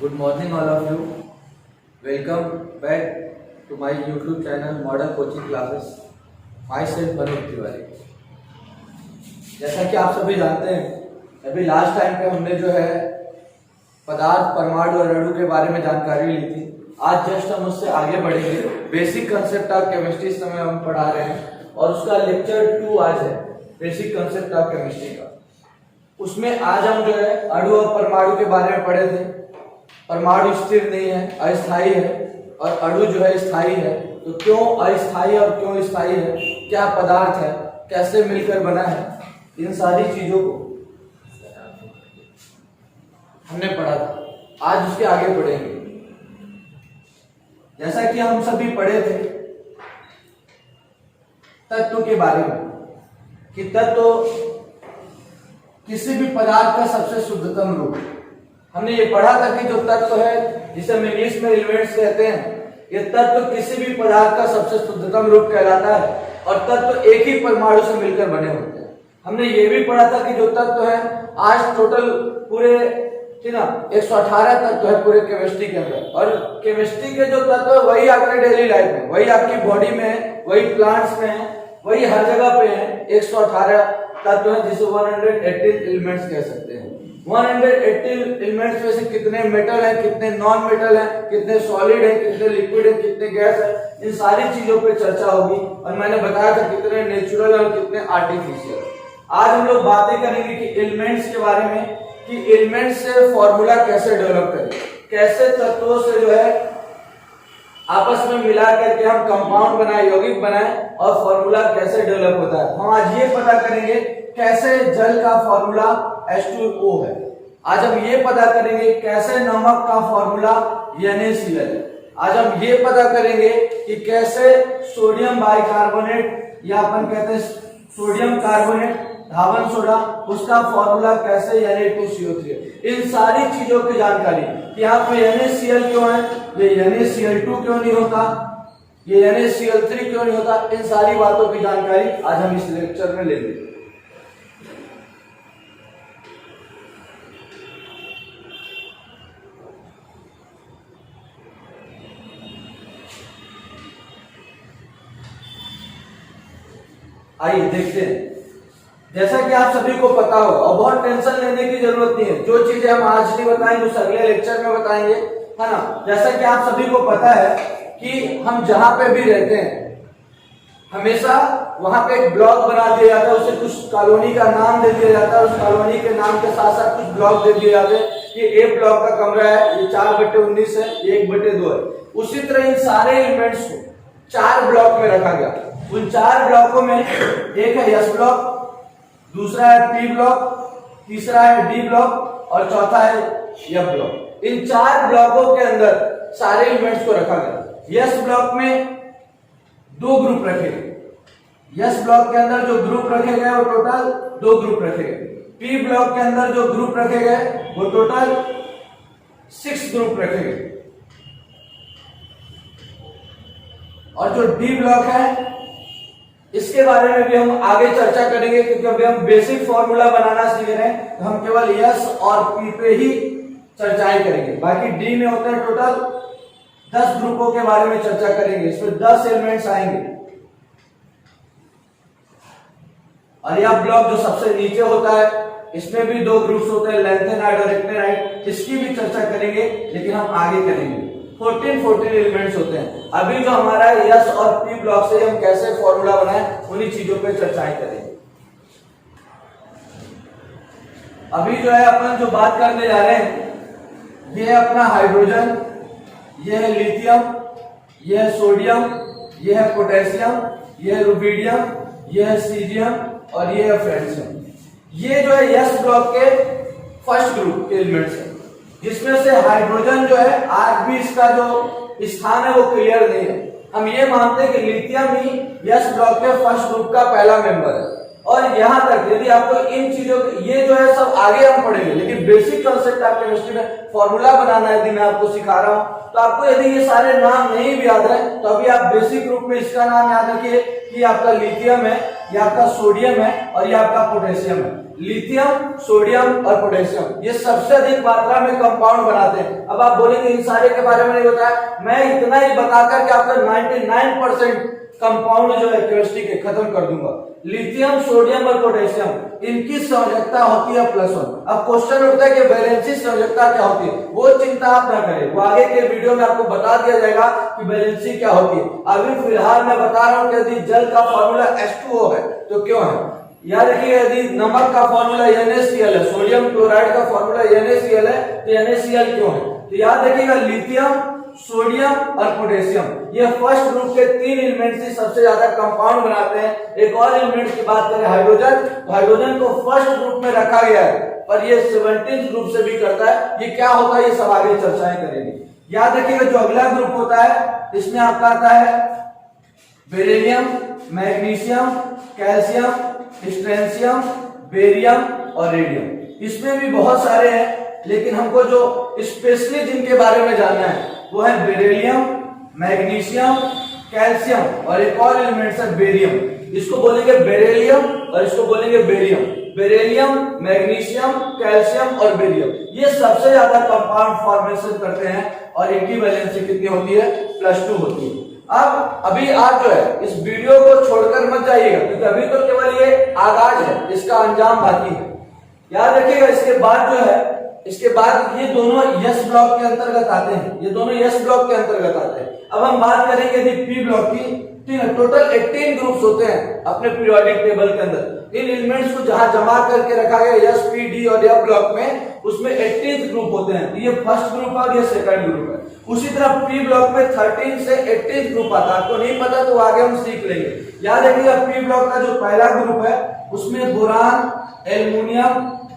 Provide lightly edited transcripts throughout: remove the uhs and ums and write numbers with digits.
Good morning, all of you. Welcome back to my YouTube channel Model Coaching Classes. Myself Manoj Tiwari. जैसा कि आप सभी जानते हैं, अभी लास्ट टाइम पे हमने जो है पदार्थ, परमाणु और अणु के बारे में जानकारी ली थी। आज जस्ट हम उससे आगे बढ़ेंगे। बेसिक कंसेप्ट ऑफ केमिस्ट्री इस समय हम पढ़ा रहे हैं और उसका लेक्चर 2 आज है, बेसिक कंसेप्ट ऑफ केमिस्ट्री का। उसमें आज हम जो है अणु और परमाणु के बारे में पढ़े थे। परमाणु स्थिर नहीं है, अस्थायी है, और अणु जो है स्थायी है। तो क्यों अस्थायी और क्यों स्थायी है, क्या पदार्थ है, कैसे मिलकर बना है, इन सारी चीजों को हमने पढ़ा था। आज उसके आगे पढ़ेंगे। जैसा कि हम सभी पढ़े थे तत्व के बारे में कि तत्व किसी भी पदार्थ का सबसे शुद्धतम रूप। हमने ये पढ़ा था कि जो तत्व है, जिसे हम इंग्लिश में एलिमेंट्स कहते हैं, ये तत्व किसी भी पदार्थ का सबसे शुद्धतम रूप कहलाता है और तत्व एक ही परमाणु से मिलकर बने होते हैं। हमने ये भी पढ़ा था कि जो तत्व है, आज टोटल पूरे 118 तत्व है पूरे केमिस्ट्री के अंदर, और केमिस्ट्री के जो तत्व है वही आपके डेली लाइफ में, वही आपकी बॉडी में है, वही प्लांट्स में है, वही हर जगह पे है। 118 तत्व है जिसे 180 एलिमेंट्स कह सकते हैं। 180 एलिमेंट्स में से कितने मेटल हैं, कितने नॉन मेटल हैं, कितने सॉलिड हैं, कितने लिक्विड हैं, कितने गैस है, इन सारी चीजों पे चर्चा होगी। और मैंने बताया था कितने नेचुरल और कितने आर्टिफिशियल। आज हम लोग बातें करेंगे कि एलिमेंट्स के बारे में, कि एलिमेंट्स से फॉर्मूला कैसे डेवलप करें, कैसे तत्वों से जो है आपस में मिला करके हम कंपाउंड बनाए, यौगिक बनाए, और फॉर्मूला कैसे डेवलप होता है। हम आज ये पता करेंगे कैसे जल का फॉर्मूला H2O है। आज हम ये पता करेंगे कैसे नमक का फॉर्मूला NaCl है। आज हम ये पता करेंगे कि कैसे सोडियम बाइकार्बोनेट, या अपन कहते हैं सोडियम कार्बोनेट, धावन सोडा, उसका फॉर्मूला कैसे Na2CO3 है। इन सारी चीजों की जानकारी कि यहाँ पे NaCl क्यों है, ये NaCl2 क्यों नहीं होता, ये NaCl3 क्यों नहीं होता, इन सारी बातों की जानकारी आज हम इस लेक्चर में लेंगे। आइए देखते हैं। जैसा कि आप सभी को पता होगा, और बहुत टेंशन लेने की जरूरत नहीं है, जो चीजें हम आज नहीं बताएंगे उस अगले लेक्चर में बताएंगे, है ना। जैसा कि आप सभी को पता है कि हम जहां पे भी रहते हैं हमेशा वहां पे एक ब्लॉक बना दिया जाता है, उसे कुछ कॉलोनी का नाम दे दिया जाता है, उस कॉलोनी के नाम के साथ साथ कुछ ब्लॉक दे दिए जाते हैं कि ए ब्लॉक का कमरा है, ये 4/19 है, ये 1/2 है। उसी तरह इन सारे एलिमेंट्स को 4 ब्लॉक में रखा गया। उन 4 ब्लॉकों में एक है S ब्लॉक, दूसरा है P ब्लॉक, तीसरा है D ब्लॉक और चौथा है F ब्लॉक। इन 4 ब्लॉकों के अंदर सारे एलिमेंट्स को रखा गया। S ब्लॉक में 2 ग्रुप रखे गए। S ब्लॉक के अंदर जो ग्रुप रखे गए वो टोटल 2 ग्रुप रखे गए। P ब्लॉक के अंदर जो ग्रुप रखे गए वो टोटल 6 ग्रुप रखे गए। और जो D ब्लॉक है इसके बारे में भी हम आगे चर्चा करेंगे, क्योंकि अभी हम बेसिक फॉर्मूला बनाना सीख रहे हैं, तो हम केवल S और P पे ही चर्चाएं करेंगे। बाकी D में होते हैं टोटल 10 ग्रुपों के बारे में चर्चा करेंगे। इसमें 10 एलिमेंट्स आएंगे। और यह ब्लॉक जो सबसे नीचे होता है, इसमें भी 2 ग्रुप्स होते हैं, लैंथेनाइड और एक्टिनाइड। इसकी भी चर्चा करेंगे, लेकिन हम आगे करेंगे। 14 एलिमेंट्स होते हैं। अभी जो हमारा S और P ब्लॉक से हम कैसे फॉर्मूला बनाएं, उन्हीं चीजों पे चर्चाएं करेंगे। अभी जो है अपन जो बात करने जा रहे हैं, ये है अपना हाइड्रोजन, ये है लिथियम, ये है सोडियम, ये है पोटेशियम, ये है रुबिडियम, ये है सीजियम और ये है फ्रेंशियम। ये जो है S ब्लॉक के फर्स्ट ग्रुप के एलिमेंट्स हैं, जिसमें से हाइड्रोजन जो है आज भी इसका जो स्थान है वो क्लियर नहीं है। हम ये मानते हैं कि लिथियम ही S ब्लॉक के फर्स्ट ग्रुप का पहला मेंबर है। और यहां तक यदि आपको इन चीजों ये जो है सब आगे हम पढ़ेंगे, लेकिन बेसिक कंसेप्ट आप केमिस्ट्री में फॉर्मूला बनाना यदि मैं आपको सिखा रहा हूं, तो आपको यदि ये सारे नाम नहीं भी याद है तो अभी आप बेसिक रूप में इसका नाम याद रखिए कि आपका लिथियम है, ये आपका सोडियम है और ये आपका पोटेशियम है। लिथियम, सोडियम और पोटेशियम, ये सबसे अधिक मात्रा में कंपाउंड बनाते हैं। अब आप बोलेंगे इन सारे के बारे में नहीं बताया, मैं इतना ही बताकर के आपका 99% कंपाउंड जो है केमिस्ट्री के खत्म कर दूंगा। लिथियम, सोडियम और पोटेशियम, इनकी संयोजकता होती है +1। अब क्वेश्चन उठता है कि वैलेंसी संयोजकता क्या होती है, वो चिंता आप ना करें, वो आगे के वीडियो में आपको बता दिया जाएगा कि वैलेंसी क्या होती है। अभी फिलहाल मैं बता रहा हूं कि यदि जल का फॉर्मूला H2O है तो क्यों है। याद रखिए, यदि नमक का फॉर्मूला NaCl है, सोडियम क्लोराइड का फॉर्मूला NaCl है, तो NaCl क्यों है। तो याद रखिएगा, लिथियम, सोडियम और पोटेशियम, ये फर्स्ट ग्रुप के 3 एलिमेंट से सबसे ज्यादा कंपाउंड बनाते हैं। एक और एलिमेंट की बात करें, हाइड्रोजन, तो हाइड्रोजन को फर्स्ट ग्रुप में रखा गया है, पर ये 17th ग्रुप से भी करता है। ये क्या होता है, ये सब आगे चर्चाएं करेंगे। याद रखिएगा, जो अगला ग्रुप होता है इसमें आपका आता है बेरिलियम, मैग्नीशियम, कैल्शियम, स्ट्रेंशियम, बेरियम और रेडियम। इसमें भी बहुत सारे हैं, लेकिन हमको जो स्पेशली जिनके बारे में जानना है वो है बेरिलियम, मैग्नीशियम, कैल्शियम और एक और एलिमेंट है बेरियम। इसको बोलेंगे बेरिलियम और इसको बोलेंगे बेरियम। बेरिलियम, मैग्नीशियम, कैल्शियम और बेरियम, ये सबसे ज्यादा कंपाउंड फॉर्मेशन करते हैं और इनकी वैलेंसी कितनी होती है, +2 होती है। अब अभी आप जो है इस वीडियो को छोड़कर मत जाइएगा, क्योंकि अभी तो केवल ये आगाज है, इसका अंजाम बाकी है। याद रखिएगा, इसके बाद जो है, इसके बाद ये दोनों यस ब्लॉक के अंतर्गत आते हैं, ये दोनों यस ब्लॉक के अंतर्गत आते हैं। अब हम बात करेंगे यदि पी ब्लॉक की, टोटल 18 ग्रुप्स होते हैं अपने पीरियोडिक टेबल के अंदर। इन एलिमेंट्स को जहां जमा करके रखा गया एस, पी, डी और एफ ब्लॉक में, उसमें 18 ग्रुप होते हैं। ये फर्स्ट ग्रुप है और ये सेकंड ग्रुप है। उसी तरह पी ब्लॉक में 13 से 18 ग्रुप आता है। आपको नहीं पता तो आगे हम सीख लेंगे। याद रखिएगा, पी ब्लॉक का जो पहला ग्रुप है उसमें बोरान, एल्युमिनियम,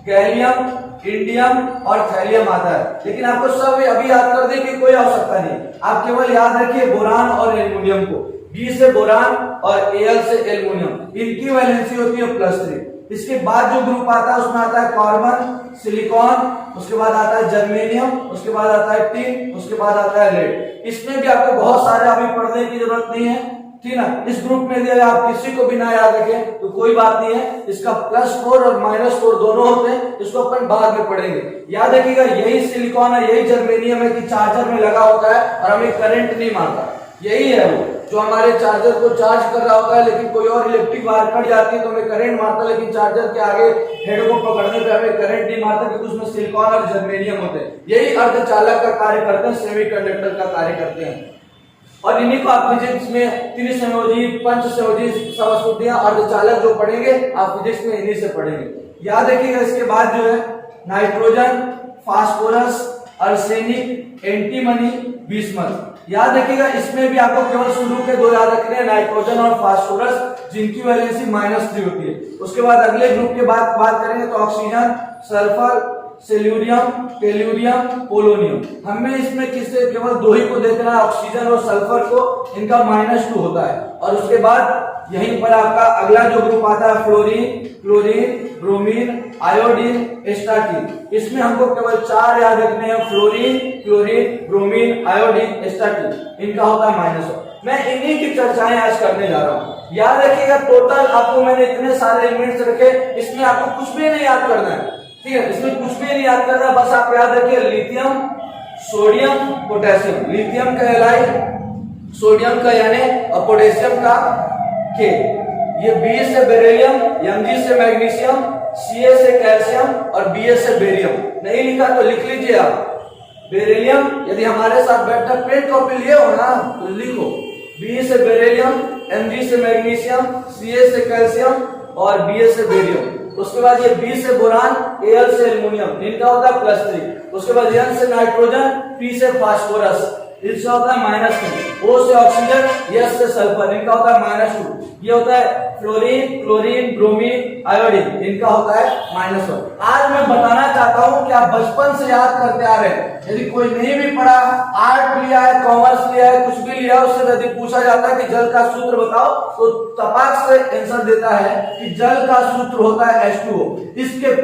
गैलियम, इंडियम और थैलियम आता है। लेकिन आपको सब अभी याद कर दें कि कोई आवश्यकता नहीं, आप केवल याद रखिए बोरान और एल्युमिनियम को, बी से बोरान और Al से एल्युमिनियम, इनकी वैलेंसी होती है +3। इसके बाद जो ग्रुप आता है उसमें आता है कार्बन, सिलिकॉन, उसके बाद आता है जर्मेनियम, उसके बाद आता है टिन, उसके बाद आता है लेड। इसमें भी आपको बहुत सारे अभी पढ़ने की जरूरत नहीं है, ठीक ना। इस ग्रुप में यदि आप किसी को भी ना याद रखें तो कोई बात नहीं है, इसका +4 और -4 दोनों होते हैं, इसको अपन बाद में पढ़ेंगे। याद रखिएगा, यही सिलिकॉन है, यही जर्मेनियम है कि चार्जर में लगा होता है और हमें करंट नहीं मारता। यही है वो जो हमारे चार्जर को चार्ज कर रहा होता है, लेकिन कोई और इलेक्ट्रिक वायर कट जाती है तो हमें करंट मारता है, लेकिन चार्जर के आगे हेड को पकड़ने पे हमें करंट नहीं मारता, क्योंकि उसमें सिलिकॉन और जर्मेनियम होते हैं। यही अर्धचालक का कार्य करते हैं, सेमीकंडक्टर का कार्य करते हैं। और इन्हीं को आप फिजिक्स में त्रिसंयोजी, पंचसंयोजी समस्तुतियां, अर्धचालक जो पढ़ेंगे आप फिजिक्स में इन्हीं से पढ़ेंगे। याद रखिएगा, इसके बाद जो है nitrogen, phosphorus, arsenic, antimony, bismuth. याद रखिएगा, इसमें भी आपको केवल शुरू के 2 याद रखने हैं, नाइट्रोजन और फास्फोरस, जिनकी वैलेंसी -3 होती है। उसके बाद अगले ग्रुप के बात करेंगे तो ऑक्सीजन, सल्फर, सेल्यूरियम, टेल्यूरियम, पोलोनियम। हमें इसमें किससे केवल 2 ही को देखना है, ऑक्सीजन और सल्फर को, इनका -2 होता है। और उसके बाद यहीं पर आपका अगला जो ग्रुप आता है fluorine, chlorine, bromine, iodine, astatine. इसमें हमको केवल 4 याद रखने हैं, fluorine, chlorine, bromine, iodine, astatine, इनका होता है -1। मैं इन्हीं की चर्चाएं आज करने जा रहा हूं। याद रखिएगा, टोटल आपको मैंने इतने सारे एलिमेंट्स रखे, इसमें आपको कुछ भी नहीं याद करना है, ठीक है, इसमें कुछ भी नहीं याद करना, बस आप याद रखिए लिथियम, सोडियम, पोटेशियम। लिथियम का Li, सोडियम का Na और पोटेशियम का K। ये Be से बेरिलियम, Mg से मैग्नीशियम, Ca से कैल्शियम और Ba से बेरियम। नहीं लिखा तो लिख लीजिए आप। बेरिलियम, यदि हमारे साथ बैठना पेन कॉपी लिए हो ना तो लिखो, Be से बेरिलियम, Mg से मैग्नीशियम, Ca से कैल्शियम और Ba से बेरियम। उसके बाद ये बी से बोरान, Al से एल्युमिनियम, इनका होता है +3। उसके बाद N से नाइट्रोजन, P से फास्फोरस, इसका होता है -2। O से ऑक्सीजन, S से सल्फर, इनका होता है -2। ये होता है फ्लोरीन, क्लोरीन, ब्रोमीन, आयोडीन, इनका होता है -1। आज मैं बताना चाहता हूं कि आप बचपन से याद करते आ रहे हैं। यदि कोई नहीं भी पढ़ा, आर्ट लिया है, कॉमर्स लिया है, कुछ भी लिया, उससे यदि पूछा जाता है कि जल का सूत्र बताओ, तो तपाक से आंसर देता है कि जल का सूत्र होता है H2O। इसके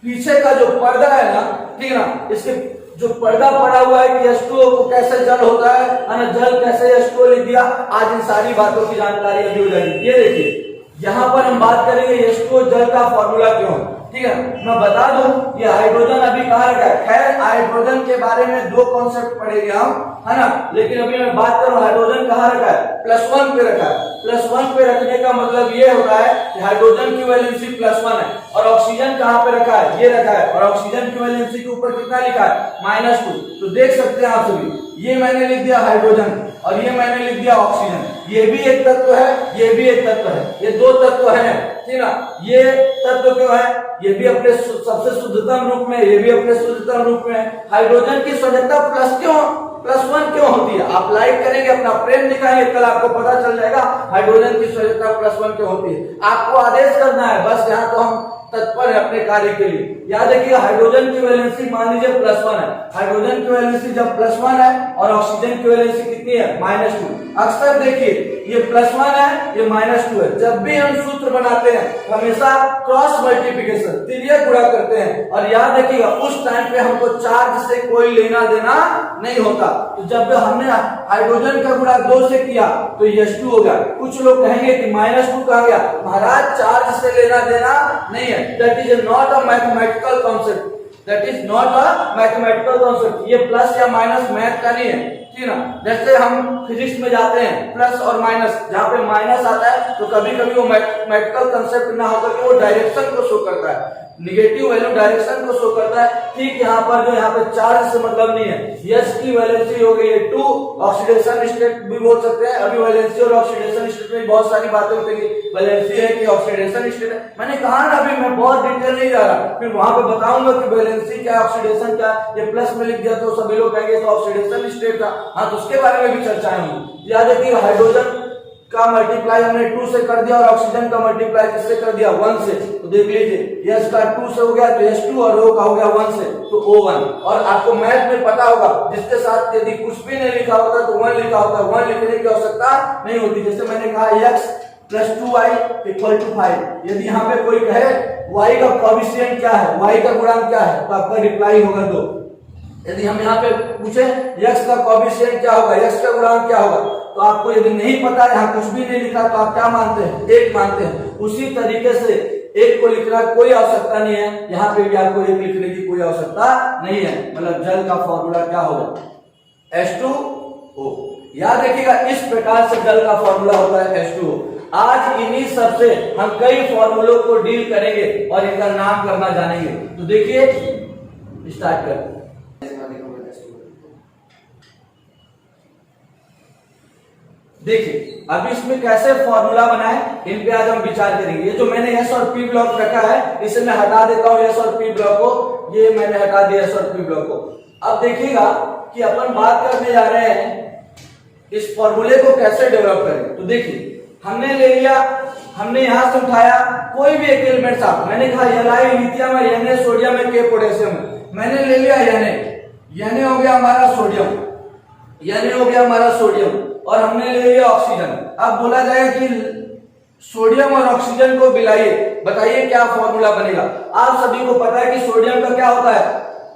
पीछे का जो पर्दा है ना, ठीक है ना, इसके जो पर्दा पड़ा हुआ है कि H2O को कैसे जल होता है ना, जल कैसे H2O लिख दिया, आज इन सारी बातों की जानकारी अभी हो जाएगी। ये देखिए, यहाँ पर हम बात करेंगे H2O जल का फॉर्मूला क्यों है, ठीक है। मैं बता दूं ये हाइड्रोजन अभी कहाँ रखा है। खैर हाइड्रोजन के बारे में दो कॉन्सेप्ट पढ़ेंगे हम, है ना, लेकिन अभी मैं बात करूं हाइड्रोजन कहाँ रखा है, +1 पे रखा है। +1 पे रखने का मतलब ये होता है कि हाइड्रोजन की वैलेंसी +1 है, और ऑक्सीजन कहाँ पे रखा है, ये रखा है, और ऑक्सीजन की वैलेंसी के ऊपर कितना लिखा है, -2। तो देख सकते हैं आप सभी, ये मैंने लिख दिया हाइड्रोजन और ये मैंने लिख दिया ऑक्सीजन। ये भी एक तत्व है, ये भी एक तत्व है, ये दो तत्व है, ठीक ना। ये तत्व क्यों है, ये भी अपने सबसे शुद्धतम रूप में, ये भी अपने शुद्धतम रूप में। हाइड्रोजन की शुद्धता +1 क्यों होती है, आप लाइक करेंगे, अपना प्रेम दिखाएंगे, कल आपको पता चल जाएगा हाइड्रोजन की शुद्धता +1 क्यों होती है। आपको आदेश करना है बस, यहाँ तो हम तत्पर है अपने कार्य के लिए। याद रखिएगा हाइड्रोजन की वैलेंसी मान लीजिए +1 है, हाइड्रोजन की वैलेंसी जब +1 है और ऑक्सीजन की वैलेंसी कितनी है, -2। अक्सर देखिए ये +1 है, ये -2 है। जब भी हम सूत्र बनाते हैं हमेशा क्रॉस मल्टीप्लिकेशन तिर्यक गुणा करते हैं, और याद रखिएगा उस टाइम पे हमको चार्ज से कोई लेना देना नहीं होता। तो जब हमने हाइड्रोजन का गुणा 2 से किया तो H2 हो गया। कुछ लोग कहेंगे कि -2 कहाँ गया, महाराज चार्ज से लेना देना नहीं है। That is not a mathematical concept. That is not a mathematical concept. ये प्लस या माइनस मैथ का नहीं है, ठीक ना। जैसे हम फिजिक्स में जाते हैं प्लस और माइनस, जहाँ पे माइनस आता है तो कभी कभी वो मैथमेटिकल कंसेप्ट ना होकर के वो डायरेक्शन को शो करता है, निगेटिव वैल्यू डायरेक्शन को शो करता है। ठीक यहाँ पर जो यहाँ पे चार्ज से मतलब नहीं है। यस की वैलेंसी हो गई है 2, ऑक्सीडेशन स्टेट भी बोल सकते हैं। अभी वैलेंसी और ऑक्सीडेशन स्टेट में बहुत सारी बातें होती है, वैलेंसी है कि ऑक्सीडेशन स्टेट है। मैंने कहा ना अभी मैं बहुत डिटेल नहीं जा रहा, फिर वहां पे बताऊंगा कि वैलेंसी क्या ऑक्सीडेशन क्या। ये प्लस में लिख दिया तो सभी लोग कहेंगे तो ऑक्सीडेशन स्टेट था, हाँ तो उसके बारे में भी चर्चाएं होंगी। याद रखिए हाइड्रोजन का मल्टीप्लाई हमने 2 से कर दिया और ऑक्सीजन का मल्टीप्लाई किससे कर दिया, 1 से। तो देख लीजिए यस का 2 से हो गया तो H2 और O का हो गया 1 से तो O1। और आपको मैथ में पता होगा जिसके साथ यदि कुछ भी नहीं लिखा होता तो 1 लिखा होता, 1 लिखने की आवश्यकता नहीं होती। जैसे मैंने कहा x + 2y = 5। यदि यहाँ पे कोई कहे y का कोएफिशिएंट क्या है, y का गुणांक क्या है, तो आपका रिप्लाई होगा 2। यदि हम यहाँ पे पूछे x का कोएफिशिएंट क्या होगा, x का गुणांक क्या होगा, तो आपको यदि नहीं पता, यहाँ कुछ भी नहीं लिखा तो आप क्या मानते हैं, 1 मानते हैं। उसी तरीके से 1 को लिखना कोई आवश्यकता नहीं है, यहाँ पे भी आपको 1 लिखने की कोई आवश्यकता नहीं है। मतलब जल का फॉर्मूला क्या होगा, H2O। याद रखिएगा इस प्रकार से जल का फॉर्मूला होता है H2O। आज इन्हीं सब से हम कई फॉर्मूलों को डील करेंगे और इनका नाम करना जानेंगे। तो देखिए स्टार्ट करते हैं। देखिए अब इसमें कैसे फॉर्मूला बनाए, इन पे आज हम विचार करेंगे। ये जो मैंने S और P ब्लॉक रखा है इसे मैं हटा देता हूं, S और P ब्लॉक को, ये मैंने हटा दिया S और P ब्लॉक को। अब देखिएगा कि अपन बात करने जा रहे हैं इस फॉर्मूले को कैसे डेवलप करें। तो देखिए हमने ले लिया, हमने यहां से उठाया कोई भी एक एलिमेंट साथ, मैंने कहा Li लिथियम है, Na सोडियम है, K पोटेशियम है। मैंने ले लिया Na हो गया हमारा सोडियम, Na हो गया हमारा सोडियम, और हमने ले लिया ऑक्सीजन। अब बोला जाएगा कि सोडियम और ऑक्सीजन को मिलाइए, बताइए क्या फॉर्मूला बनेगा। आप सभी को पता है कि सोडियम का क्या होता है,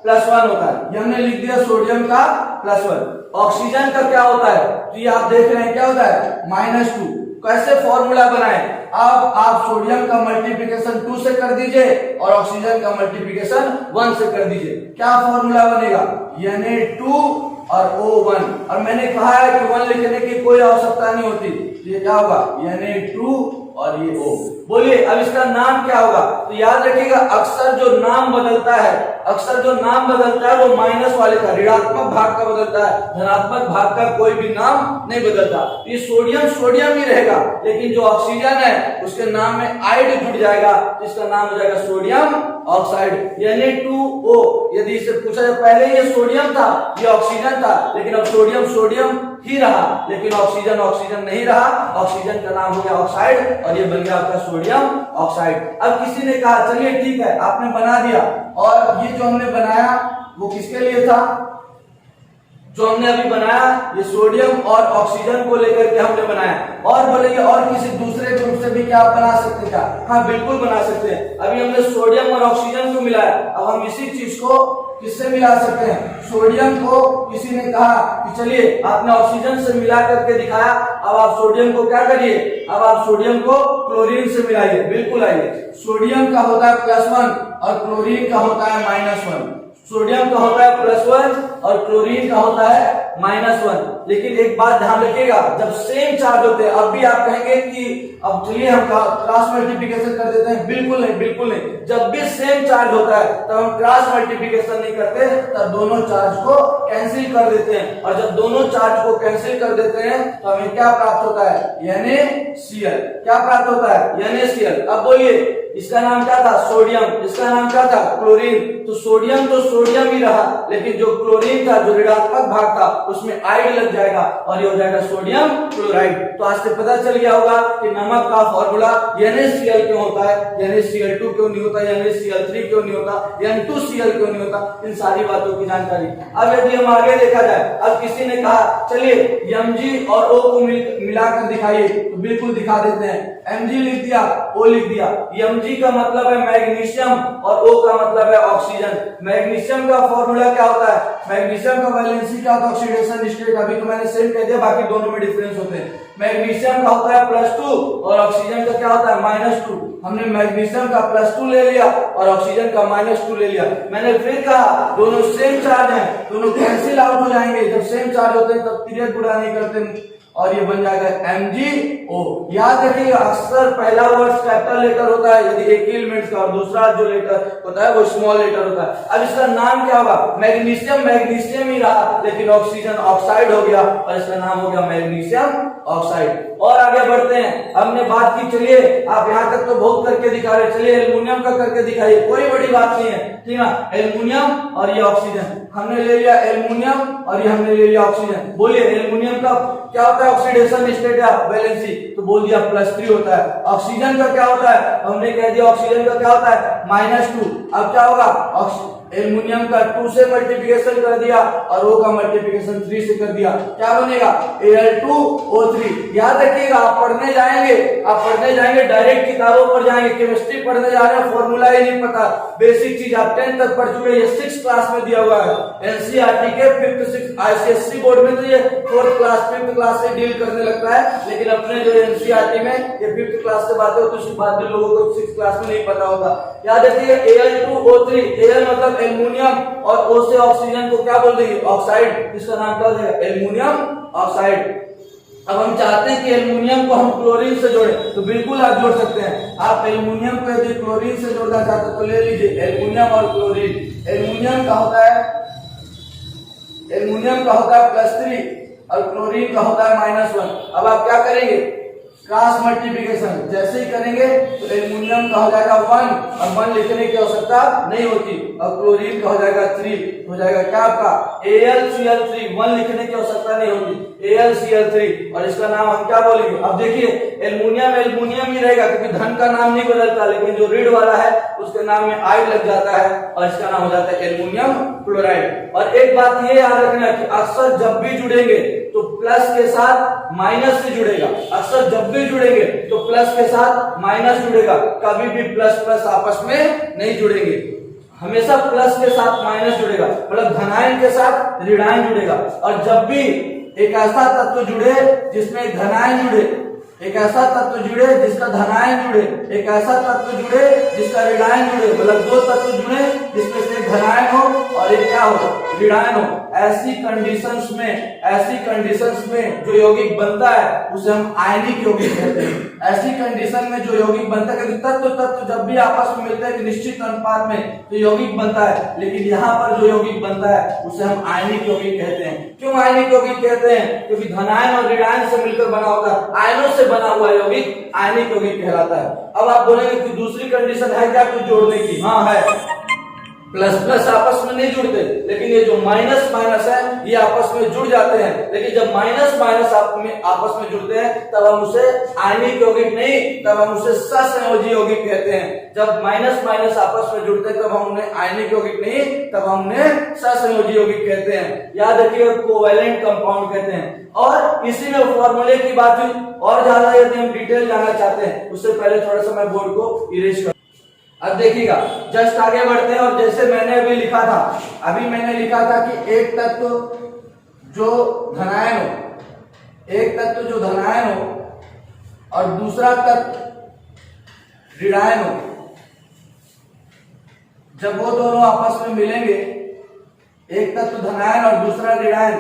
+1 होता है, ये हमने लिख दिया सोडियम का +1। ऑक्सीजन का क्या होता है, तो ये आप देख रहे हैं क्या होता है, -2। कैसे फॉर्मूला बनाए, अब आप सोडियम का मल्टीप्लिकेशन 2 से कर दीजिए और ऑक्सीजन का मल्टीप्लिकेशन 1 से कर दीजिए। क्या फॉर्मूला बनेगा, Na2 और O1। और मैंने कहा है कि 1 लिखने की कोई आवश्यकता नहीं होती, तो ये क्या होगा, Na2 और ये O। बोलिए अब इसका नाम क्या होगा। तो याद रखिएगा अक्सर जो नाम बदलता है, अक्सर जो नाम बदलता है वो माइनस वाले का, ऋणात्मक भाग का बदलता है, धनात्मक भाग का कोई भी नाम नहीं बदलता। ये सोडियम सोडियम ही रहेगा, लेकिन जो ऑक्सीजन है उसके नाम में आइड जुड़ जाएगा, तो इसका नाम हो जाएगा सोडियम ऑक्साइड, Na2O। यदि इससे पूछा जाए पहले ये सोडियम था, ये ऑक्सीजन था, लेकिन अब सोडियम सोडियम ही रहा, लेकिन ऑक्सीजन ऑक्सीजन नहीं रहा, ऑक्सीजन का नाम हो गया ऑक्साइड और ये बन गया आपका सोडियम ऑक्साइड। अब किसी ने कहा चलिए ठीक है आपने बना दिया, और ये जो हमने बनाया वो किसके लिए था, जो हमने अभी बनाया ये सोडियम और ऑक्सीजन को लेकर के हमने बनाया। और बोलेंगे और किसी दूसरे ग्रुप से भी क्या आप बना सकते हैं क्या? हाँ बिल्कुल बना सकते हैं। अभी हमने सोडियम और ऑक्सीजन को मिलाया, अब हम इसी चीज को किससे मिला सकते हैं? सोडियम को किसी ने कहा कि चलिए आपने ऑक्सीजन से मिला करके दिखाया, अब आप सोडियम को क्या करिए, अब आप सोडियम को क्लोरीन से मिलाइए। बिल्कुल आइए, सोडियम का होता है +1 और क्लोरीन का होता है -1। सोडियम का होता है +1 और क्लोरीन का होता है -1। लेकिन एक बात ध्यान रखिएगा, जब सेम चार्ज होते हैं, अब भी आप कहेंगे कि अब चलिए हम क्रॉस मल्टीप्लिकेशन कर देते हैं। बिल्कुल नहीं, बिल्कुल नहीं। जब भी सेम चार्ज होता है तब हम क्रॉस मल्टीप्लिकेशन नहीं करते, तब दोनों चार्ज को कैंसिल कर देते हैं। और जब दोनों चार्ज को कैंसिल कर देते हैं तो हमें क्या प्राप्त होता है? NaCl। क्या प्राप्त होता है? NaCl। अब बोलिए इसका नाम क्या था? सोडियम। इसका नाम क्या था? क्लोरीन। तो सोडियम ही रहा, लेकिन जो क्लोरीन था, जो ऋणात्मक भाग था, उसमें आइड लग जाएगा और ये हो जाएगा सोडियम क्लोराइड। तो आज से पता चल गया होगा कि नमक का फॉर्मूला NaCl क्यों होता है, NaCl2 क्यों नहीं होता, NaCl3 क्यों नहीं होता, N2Cl क्यों नहीं होता, इन सारी बातों की जानकारी। अब यदि हम आगे देखा जाए, अब किसी ने कहा चलिए Mg और O को मिलाकर दिखाइए, तो बिल्कुल दिखा देते हैं। Mg लिख दिया, O लिख दिया। Mg का मतलब है मैग्नीशियम और O का मतलब है ऑक्सीजन। मैग्नीशियम का फॉर्मूला क्या होता है? मैग्नीशियम का वैलेंसी क्या होता है? Oxidation state. अभी तो मैंने सेम कह दिया, बाकी दोनों में डिफरेंस होते हैं। मैग्नीशियम का होता है +2 और ऑक्सीजन का क्या होता है? -2। हमने मैग्नीशियम का +2 ले लिया और ऑक्सीजन का -2 ले लिया। मैंने फिर कहा दोनों सेम चार्ज हैं, दोनों कैंसिल आउट हो जाएंगे। जब सेम चार्ज होते हैं तब पीरियड गुणा नहीं करते और ये बन जाएगा MgO। याद रखिए अक्सर पहला वर्ड कैपिटल लेटर होता है यदि एक एलिमेंट का, और दूसरा जो लेटर होता है वो स्मॉल लेटर होता है। अब इसका नाम क्या होगा? मैग्नीशियम ही रहा, लेकिन ऑक्सीजन ऑक्साइड हो गया और इसका नाम हो गया मैग्नीशियम ऑक्साइड। और आगे बढ़ते हैं, हमने बात की, चलिए आप यहाँ तक तो बहुत करके दिखा रहे, चलिए एल्युमिनियम का करके दिखाइए, कोई बड़ी बात नहीं है, ठीक है। एल्युमिनियम और ये ऑक्सीजन, हमने ले लिया एल्युमिनियम और ये हमने ले लिया ऑक्सीजन। बोलिए एल्युमिनियम का क्या होता है? ऑक्सीडेशन स्टेट या वैलेंसी, तो बोल दिया +3 होता है। ऑक्सीजन का क्या होता है? हमने कह दिया ऑक्सीजन का क्या होता है? -2। अब क्या होगा? एल्युमिनियम का 2 से मल्टीप्लिकेशन कर दिया और O का मल्टीप्लिकेशन 3 से कर दिया, क्या बनेगा? Al2O3। याद रखिएगा, आप पढ़ने जाएंगे डायरेक्ट किताबों पर जाएंगे, केमिस्ट्री पढ़ने जा रहे हैं, फॉर्मूला ही नहीं पता, बेसिक चीज आप 10 तक पढ़ चुके हैं, ये 6th क्लास में दिया हुआ है एनसीईआरटी के 5th 6th। आईसीएसई बोर्ड में तो ये 4th क्लास 5th क्लास से डील करने लगता है, लेकिन अपने जो एनसीईआरटी में ये 5th क्लास से बातें होती है, उसके बाद भी लोगों को 6th क्लास में नहीं पता होगा। याद रखिए Al2O3, Al मतलब एल्युमिनियम और O से ऑक्सीजन को क्या बोल देंगे? ऑक्साइड। इसका नाम क्या हो जाएगा? Aluminium oxide. अब हम चाहते हैं कि एल्युमिनियम को हम क्लोरीन से जोड़ें, तो बिल्कुल आप जोड़ सकते हैं। आप एल्युमिनियम को यदि क्लोरीन से जोड़ना चाहते हैं तो ले लीजिए एल्युमिनियम और क्लोरीन। एल्युमिनियम का होता है +3 और क्लोरीन का होता है -1। अब आप क्या करेंगे? क्रॉस मल्टीप्लिकेशन जैसे ही करेंगे तो एल्युमिनियम का हो जाएगा 1 और 1 लिखने की आवश्यकता नहीं होती, और क्लोरीन का हो जाएगा 3, हो जाएगा क्या आपका? AlCl3। 1 लिखने की आवश्यकता नहीं होगी, AlCl3। और इसका नाम हम क्या बोलेंगे? अब देखिए एल्युमिनियम ही रहेगा, क्योंकि धन का नाम नहीं बदलता, लेकिन जो ऋण वाला है उसके नाम में आइड लग जाता है और इसका नाम हो जाता है एल्युमिनियम क्लोराइड। और एक बात ये याद रखना कि अक्सर जब भी जुड़ेंगे तो प्लस के साथ माइनस से जुड़ेगा। अक्सर जब भी जुड़ेंगे तो प्लस के साथ माइनस जुड़ेगा, कभी भी प्लस प्लस आपस में नहीं जुड़ेंगे, हमेशा प्लस के साथ माइनस जुड़ेगा, मतलब धनायन के साथ ऋणायन जुड़ेगा। और जब भी एक ऐसा तत्व जुड़े जिसमें धनायन जुड़े, एक ऐसा तत्व जुड़े जिसका धनायन जुड़े, एक ऐसा तत्व जुड़े जिसका ऋणायन जुड़े, मतलब 2 तत्व जुड़े जिसमें से धनायन हो और एक क्या हो? ऋणायन हो। ऐसी कंडीशंस में जो यौगिक बनता है उसे हम आयनिक यौगिक कहते हैं। ऐसी कंडीशन में जो यौगिक बनता है, क्योंकि तत्व जब भी आपस में मिलते हैं निश्चित अनुपात में तो यौगिक बनता है, लेकिन यहाँ पर जो यौगिक बनता है उसे हम आयनिक यौगिक कहते हैं। क्यों आयनिक यौगिक कहते हैं? क्योंकि धनायन और ऋणायन से मिलकर बना होगा, आयनों से बना हुआ यौगिक आयनिक यौगिक कहलाता है। अब आप बोलेंगे कि दूसरी कंडीशन है क्या कुछ जोड़ने की? हाँ है। प्लस प्लस आपस में नहीं जुड़ते, लेकिन ये जो माइनस माइनस है ये आपस में जुड़ जाते हैं। लेकिन जब माइनस माइनस आपस में जुड़ते हैं तब हम उसे आयनिक यौगिक नहीं, तब हम उसे सहसंयोजी यौगिक कहते हैं। जब माइनस माइनस आपस में जुड़ते हैं तब हम उन्हें आयनिक यौगिक नहीं, तब हम उन्हें सहसंयोजी यौगिक कहते हैं। याद रखिएगा, कोवैलेंट कंपाउंड कहते हैं। और इसी में फॉर्मूले की बात हुई, और ज्यादा यदि हम डिटेल जानना चाहते हैं उससे पहले थोड़ा सा मैं बोर्ड को इरेज कर। अब देखिएगा, जस्ट आगे बढ़ते हैं। और जैसे मैंने अभी लिखा था कि एक तत्व जो धनायन हो और दूसरा तत्व ऋणायन हो, जब वो दोनों आपस में मिलेंगे, एक तत्व धनायन और दूसरा ऋणायन,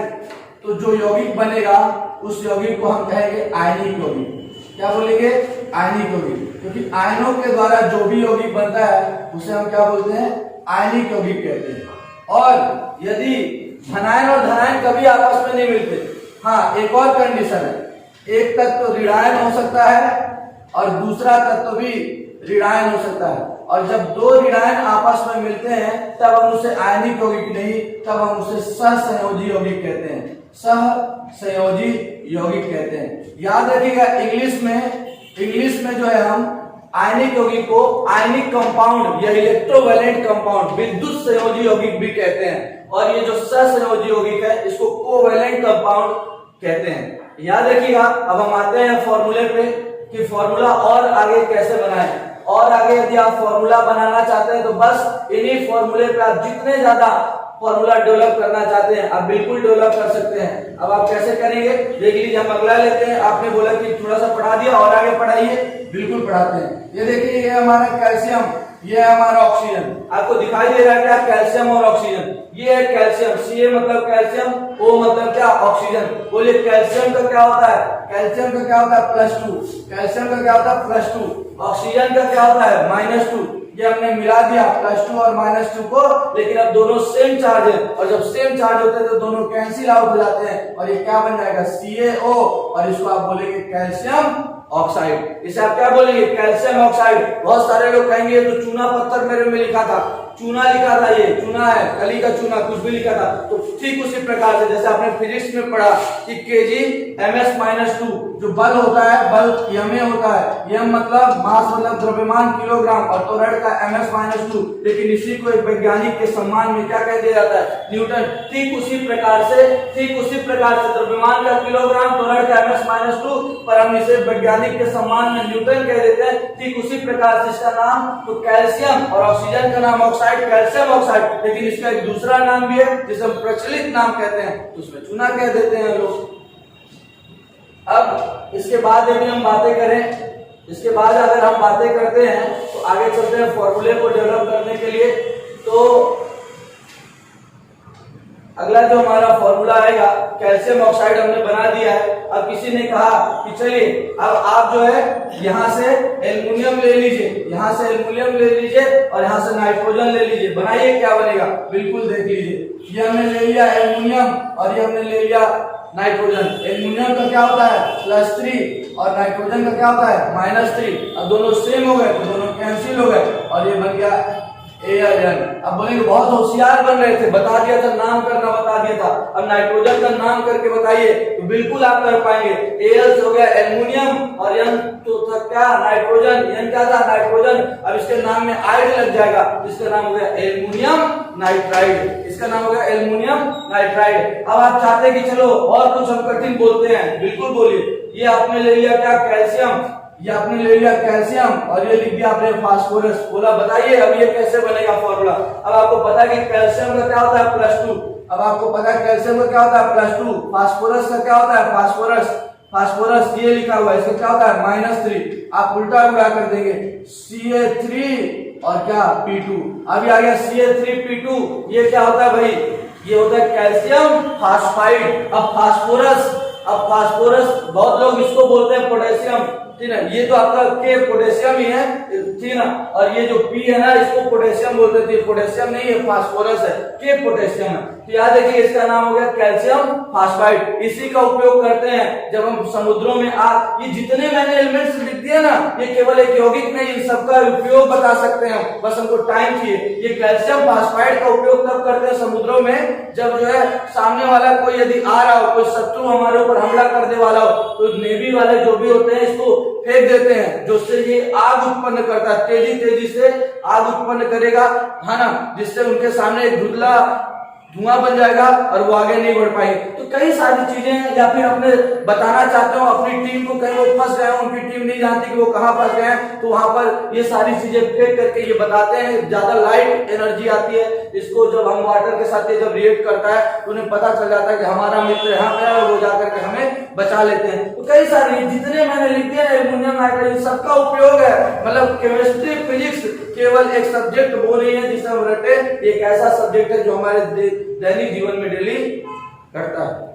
तो जो यौगिक बनेगा उस यौगिक को हम कहेंगे आयनिक यौगिक। क्या बोलेंगे? आयनिक यौगिक। क्योंकि आयनों के द्वारा जो भी यौगिक बनता है उसे हम क्या बोलते हैं? आयनिक यौगिक कहते हैं। और यदि धनायन और धनायन कभी आपस में नहीं मिलते, हाँ, एक और कंडीशन है, एक तत्व ऋणायन हो सकता है और दूसरा तत्व भी ऋणायन हो सकता है। और जब दो ऋणायन आपस में मिलते हैं तब हम उसे आयनिक यौगिक नहीं, तब हम उसे सहसंयोजी यौगिक कहते हैं। सहसंयोजी यौगिक कहते हैं। याद रखिएगा, इंग्लिश में जो है हम आयनिक यौगिक को आयनिक कंपाउंड या इलेक्ट्रोवैलेंट कंपाउंड, विद्युत संयोजी यौगिक भी कहते हैं। और ये जो सहसंयोजी यौगिक है इसको कोवैलेंट कंपाउंड कहते हैं। याद रखिएगा। अब हम आते हैं फॉर्मूले पे कि फॉर्मूला और आगे कैसे बनाएं। और आगे यदि आप फॉर्मूला बनाना चाहते हैं तो बस इन्हीं फॉर्मूले पे आप जितने ज्यादा फॉर्मूला डेवलप करना चाहते हैं आप बिल्कुल डेवलप कर सकते हैं। अब आप कैसे करेंगे देख लीजिए। हम अगला लेते हैं। आपने बोला कि थोड़ा सा पढ़ा दिया और आगे पढ़ाइए। बिल्कुल पढ़ाते हैं। ये देखिए, ये हमारा कैल्शियम, ये है हमारा ऑक्सीजन। आपको दिखाई दे रहा है क्या? कैल्शियम और ऑक्सीजन। ये है कैल्शियम, Ca मतलब कैल्शियम, O मतलब क्या? ऑक्सीजन। बोलिए कैल्शियम का क्या होता है? कैल्शियम का क्या होता है? +2। कैल्शियम का क्या होता है? +2। ऑक्सीजन का क्या होता है? -2। ये हमने मिला दिया +2 और -2 को, लेकिन अब दोनों सेम चार्ज है और जब सेम चार्ज होते हैं तो दोनों कैंसिल आउट हो जाते हैं और ये क्या बन जाएगा? CaO। और इसको आप बोलेंगे कैल्शियम ऑक्साइड। इसे आप क्या बोलेंगे? Calcium oxide. बहुत सारे लोग कहेंगे तो चूना पत्थर मेरे में लिखा था, चूना लिखा था, ये चूना है, कली का चूना, कुछ भी लिखा था। तो ठीक उसी प्रकार से जैसे आपने फिजिक्स में पढ़ा कि kg/-2 जो बल होता है, बल ma होता है। m मतलब मास मतलब द्रव्यमान किलोग्राम और त्वरण का ms-2। लेकिन इसी को एक वैज्ञानिक के सम्मान में क्या कह दिया जाता है? न्यूटन। ठीक उसी प्रकार से द्रव्यमान का किलोग्राम, त्वरण का ms-2, पर हम इसे वैज्ञानिक के सम्मान में न्यूटन कह देते हैं। ठीक उसी प्रकार से इसका नाम तो कैल्शियम और ऑक्सीजन का नाम ऑक्साइड, कैल्शियम ऑक्साइड। लेकिन इसका एक दूसरा नाम भी है जिसे हम प्रचलित नाम कहते हैं, तो उसमें चूना कह देते हैं लोग। अब इसके बाद यदि हम बातें करें, इसके बाद अगर हम बातें करते हैं तो आगे चलते हैं फॉर्मूले को डेवलप करने के लिए। तो अगला जो हमारा फॉर्मूला आएगा, कैल्शियम ऑक्साइड हमने बना दिया है। अब किसी ने कहा कि चलिए अब आप जो है यहां से एल्युमिनियम ले लीजिए, यहां से एल्युमिनियम ले लीजिए और यहां से नाइट्रोजन ले लीजिए, बनाइए क्या बनेगा। बिल्कुल देख लीजिए, ये हमने ले लिया एल्युमिनियम और ये हमने ले लिया नाइट्रोजन। एल्युमिनियम का क्या होता है? +3 और नाइट्रोजन का क्या होता है? -3। अब दोनों सेम हो गए तो दोनों कैंसिल हो गए और ये बन गया AN। अब बोलेंगे बहुत होशियार बन रहे थे, बता दिया था, नाम करना बता दिया था, अब नाइट्रोजन का नाम करके बताइए तो बिल्कुल आप कर पाएंगे। Al हो गया एल्युमिनियम और N तो था क्या? नाइट्रोजन। N क्या था? नाइट्रोजन। अब इसके नाम में आइड लग जाएगा, इसका नाम हो गया एल्युमिनियम नाइट्राइड। इसका नाम हो गया एल्युमिनियम नाइट्राइड। अब आप चाहते कि चलो और कुछ हम कठिन बोलते हैं, बिल्कुल बोलिए। ये आपने ले लिया क्या? कैल्शियम। ये आपने ले लिया कैल्शियम और ये लिख दिया आपने फास्फोरस। बोला बताइए अब ये कैसे बनेगा फॉर्मूला। अब आपको पता है कि कैल्शियम का क्या होता है? +2। अब आपको पता है कैल्शियम का क्या होता है? +2। फास्फोरस का क्या होता है? फास्फोरस ये लिखा हुआ है, इसका क्या होता है? -3। आप उल्टा उड़ा कर देंगे, Ca3 और क्या? P2। अभी आ गया Ca3P2। ये क्या होता है भाई? ये होता है कैल्शियम फास्फाइड। अब फास्फोरस बहुत लोग इसको बोलते हैं पोटेशियम, ठीक है। ये तो आपका के पोटेशियम ही है, ठीक है ना। और ये जो पी है ना, इसको पोटेशियम बोलते थे, पोटेशियम नहीं है, फास्फोरस है, के पोटेशियम है। तो याद रखिए इसका नाम हो गया कैल्शियम फास्फाइड। इसी का उपयोग करते हैं जब हम समुद्रों में ये जितने मैंने एलिमेंट्स लिख दिए ना, ये केवल एक यौगिक नहीं, इन सबका उपयोग बता सकते हैं, बस हमको टाइम चाहिए। ये कैल्शियम फास्फाइड का उपयोग तब करते हैं समुद्रों में जब जो है सामने वाला कोई यदि आ रहा हो, कोई शत्रु हमारे ऊपर हमला करने वाला हो, तो नेवी वाले जो भी होते हैं इसको फेंक देते हैं, जिससे ये आग उत्पन्न करता है, तेजी से आग उत्पन्न करेगा, है ना, जिससे उनके सामने एक धुंधला धुआं बन जाएगा और वो आगे नहीं बढ़ पाएंगे। तो कई सारी चीजें हैं, या फिर अपने बताना चाहते हो अपनी टीम को, कहीं वो फंस गए, उनकी टीम नहीं जानती कि वो कहां फंस गए हैं, तो वहां पर ये सारी चीजें फेंक करके ये बताते हैं, ज्यादा लाइट एनर्जी आती है। इसको जब हम वाटर के साथ जब रिएक्ट करता है तो उन्हें पता चल जाता है कि हमारा मित्र यहाँ पे है, वो जाकर के हमें बचा लेते हैं। तो कई सारी जितने मैंने लिखे हैं एल्युमिनियम नाइट्राइड, सबका उपयोग है। मतलब केमिस्ट्री फिजिक्स केवल एक सब्जेक्ट वो नहीं है जिसे हम रटे, एक ऐसा सब्जेक्ट है जो हमारे दैनिक जीवन में डेली करता है।